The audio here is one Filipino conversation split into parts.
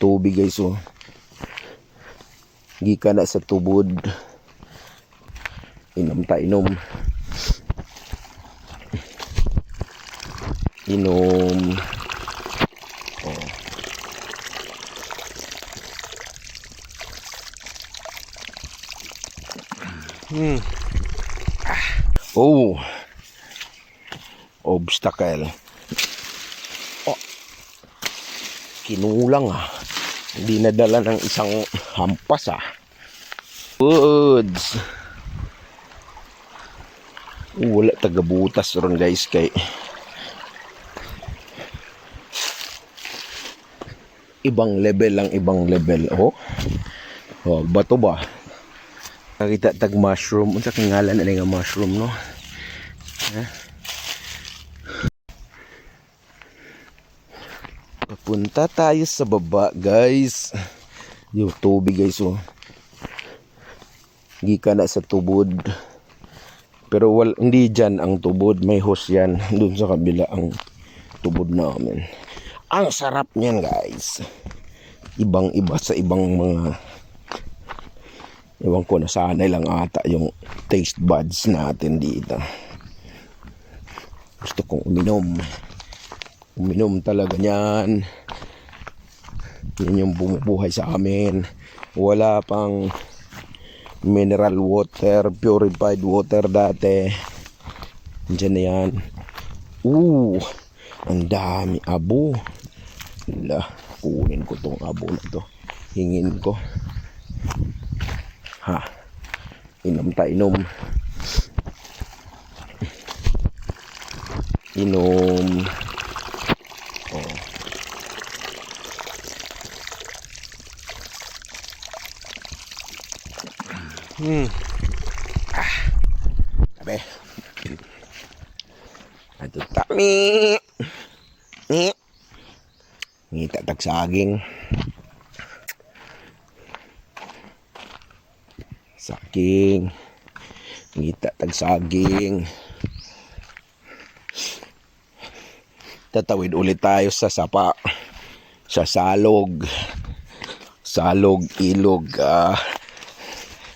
tubig guys oh. Gikan na sa tubod. Inom ta inom. Inom. Oh. Oh. Obstacle. Oh. Kinulang ah. Hindi nadala ng isang hampas ah. Woods. Wala tagabutas ron guys kay ibang level lang, ibang level. Oh. Oh, bato ba? Nakita tag mushroom. Unsa kay ngalan na nga mushroom no? Papunta tayo sa baba, guys. Yung tubig, guys, oh. Gikan na sa tubod. Pero hindi dyan ang tubod. May hose yan. Doon sa kabila ang tubod namin. Ang sarap niyan, guys. Ibang-iba sa ibang mga... Ewan ko, nasanay lang ata yung taste buds natin dito. Gusto kong uminom. Uminom talaga niyan. Yan yung bumubuhay sa amin. Wala pang mineral water, purified water dati. Diyan na yan. Ang dami abo. Kunin ko tong abo na to. Hingin ko. Ha. Inom ta inom. Inom. Oh. Sabi. Ato tami. Ngita tag saging. Saging. Ngita tag saging. Tatawid ulit tayo sa sapa. Sa salog. Salog, ilog.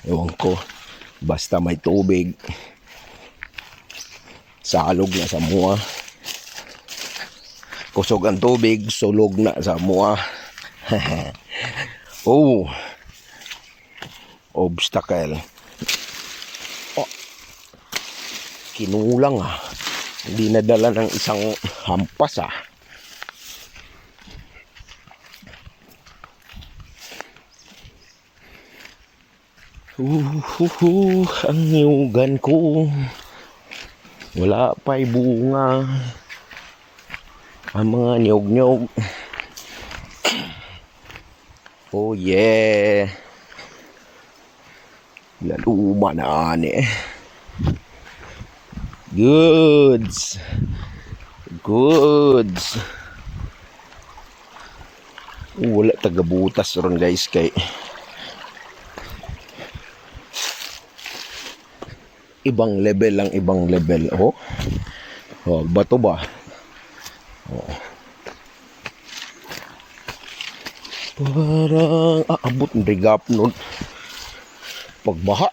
Ewan ko. Basta may tubig. Salog na sa mua. Kusog ang tubig. Sulog na sa mua. Oh. Obstacle. Oh. Kinulang ah. Hindi nadala ng isang hampas ah. Ang niyugan ko. Wala pa'y bunga. Ang mga niyog-niyog. Oh yeah. Laluma na ani. Goods. Wala tagabutas ron guys kay ibang level lang, ibang level. Oh. Oh, bato ba? Oh. Parang aabot ng rigap nun. Pagbaha.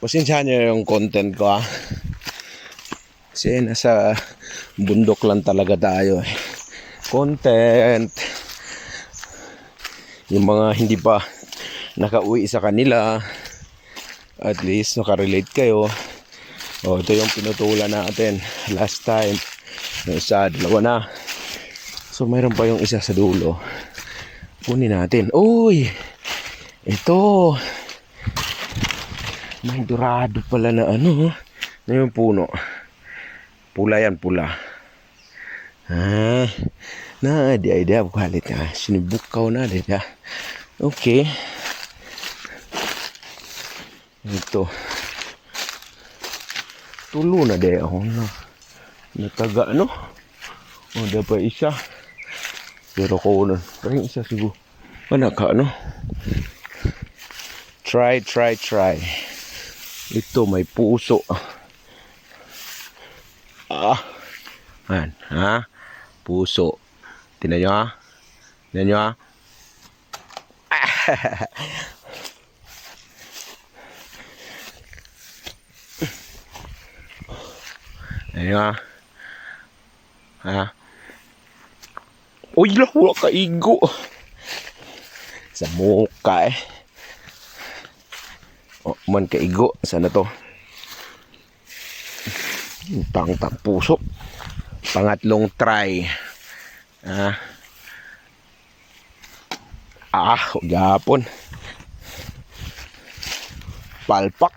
Pasensyahan nyo yung content ko ah. Kasi nasa bundok lang talaga tayo eh. Content. Yung mga hindi pa nakauwi sa kanila, at least nakarelate kayo. O ito yung pinutulan natin last time. Yung isa, dalawa na. So mayroon pa yung isa sa dulo. Kunin natin. Uy! Ito! May dorado pala na ano. Na yung puno. Pula yan, pula. Na, di idea bukalit na. Sinibukaw na, di na. Okay. Ito. Tulo na di ako na. Nataga, no? O, dapat isa. Pero ko na. Parang isa siguro. Mana ka, ano? Try. Ito, may puso. Ayan, ha? Puso. Tingnan nyo, ha? Tingnan nyo, ha? Tingnan nyo, ha? Ha? Uy, wala ka igo. Sa muka, eh. O, man ka igo. Sana to? Tang puso. Pangatlong try. Gapon. Palpak.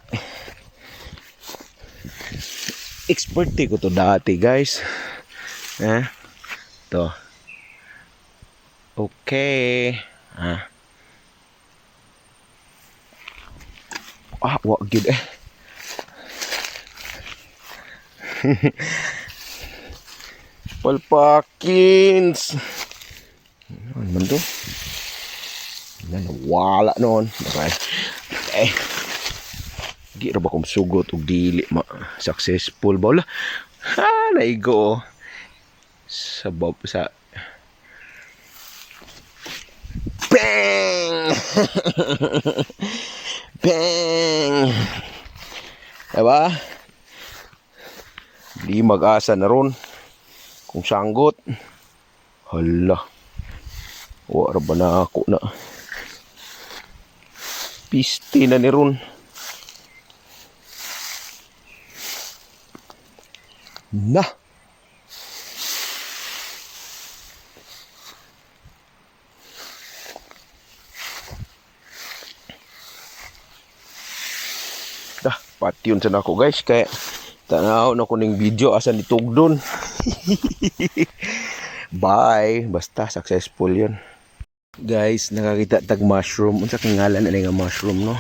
Experte ko to dati, guys. To. Okay. Wag gid eh. Palpakins. Ano man to? Wala noon. Okay. Di ra ba kong sugot og dili successful ba wala? Naigo. Sa bang! Bang! Diba? Di mag-asa na ron. Kung sanggot. Hala. Wala ba na ako na. Piste na ni ron. Na. Pati yun sa nako, guys. Kaya tanaw na ko ning video asa ni tugdon. Bye. Basta successful yun. Guys, nakakita tag mushroom. Unsa kang ngalan ani nga mushroom, no?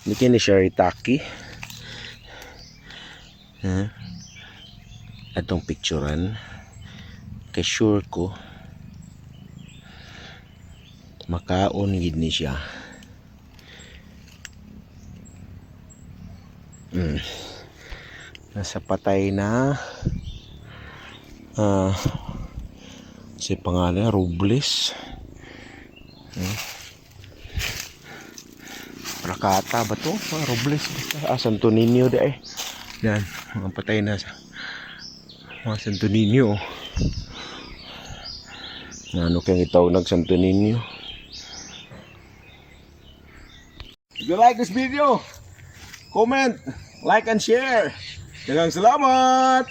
Niki ni shirataki. Atong picturean. Kay sure ko makaon gid ni siya. Nasa patay na si pangalan Robles. Prakata ba to? Robles. Santo Niño de eh. Yan, mga patay na sa mga Santo Niño. Ano kaya itawag nag Santo Niño? If you like this video, comment, like and share. Daghang salamat!